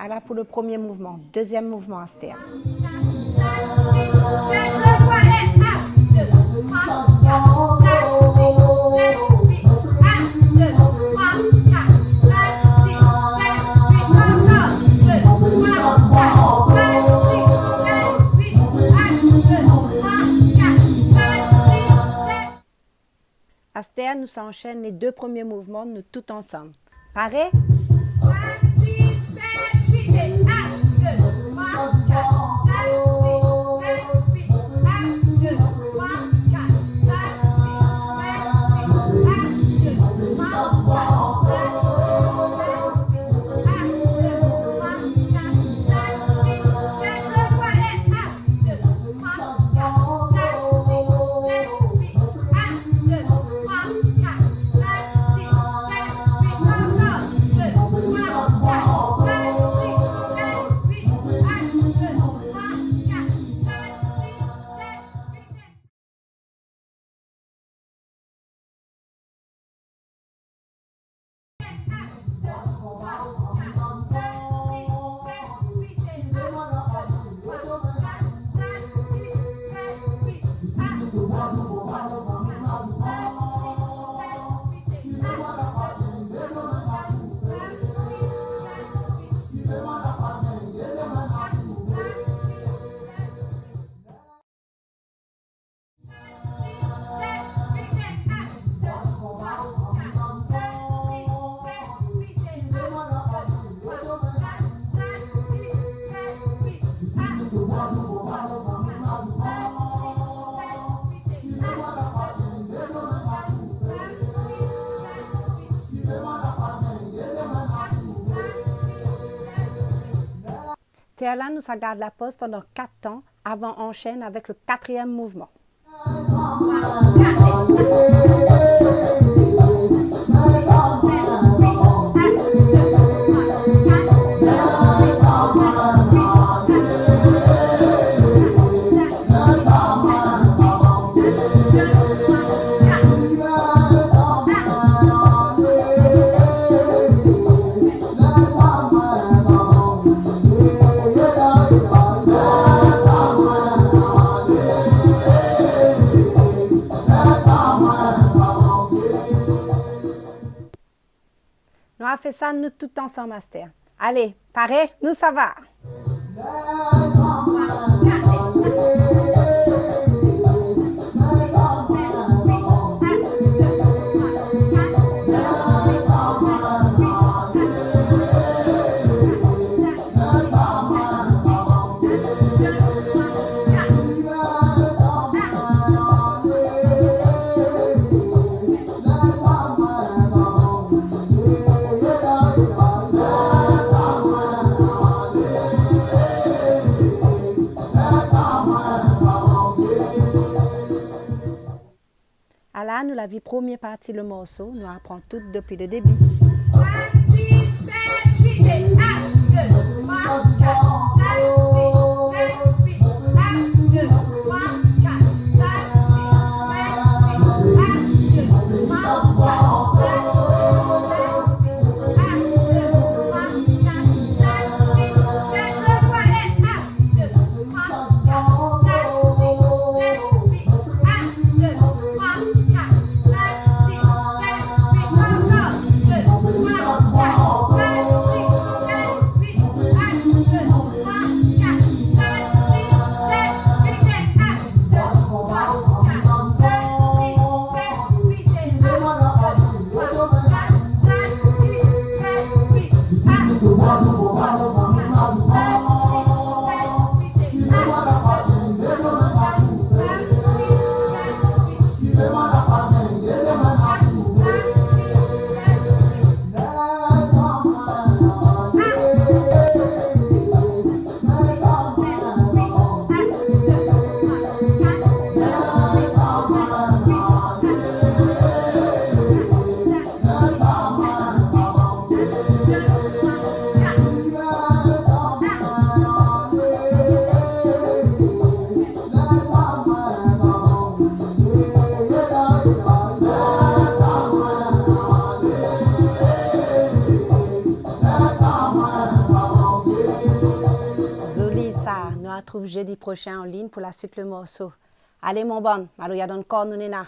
Alors pour le premier mouvement, deuxième mouvement, Astea. 7, 8, 9, 3, et 1, 2, 3, 4, 5, 6, 7, 8, 1, 2, 3, 4, 5, 6, 7, 8, encore, 2, 3, 4, 5, 6, 7, 8, 1, 2, 3, 4, 5, 6, 7. Astea nous enchaîne les deux premiers mouvements, nous tout ensemble. Pareil? 5, 6, 7, 8, et 1, 2, 3, 4, 5, 6, 7, 8, 1, 2, 3, 4, Théala nous garde la pause pendant 4 temps avant enchaîne avec le quatrième mouvement. Nous avons fait ça, nous tout ensemble, Astea. Allez, pareil, nous ça va. Alors, nous l'avons vu première partie le morceau, nous apprenons tout depuis le début. 5, 6, 7, 8, et 1, 2, 3, 4, 5, 6, 7, 8, 1, 2, 3, 4, 5, 6, 7, 8, 1, 2, 3, 4, 5, 6, 7, 8, 1, 2, 3, 4, 5, 6, 7, 8, 1, 2, 3, 4, 5, 6, 7, 8, encore, 2, 3, 4, 5, 6, 7, 8, retrouve jeudi prochain en ligne pour la suite le morceau. Allez mon bon, Malouya donne corps nous nena.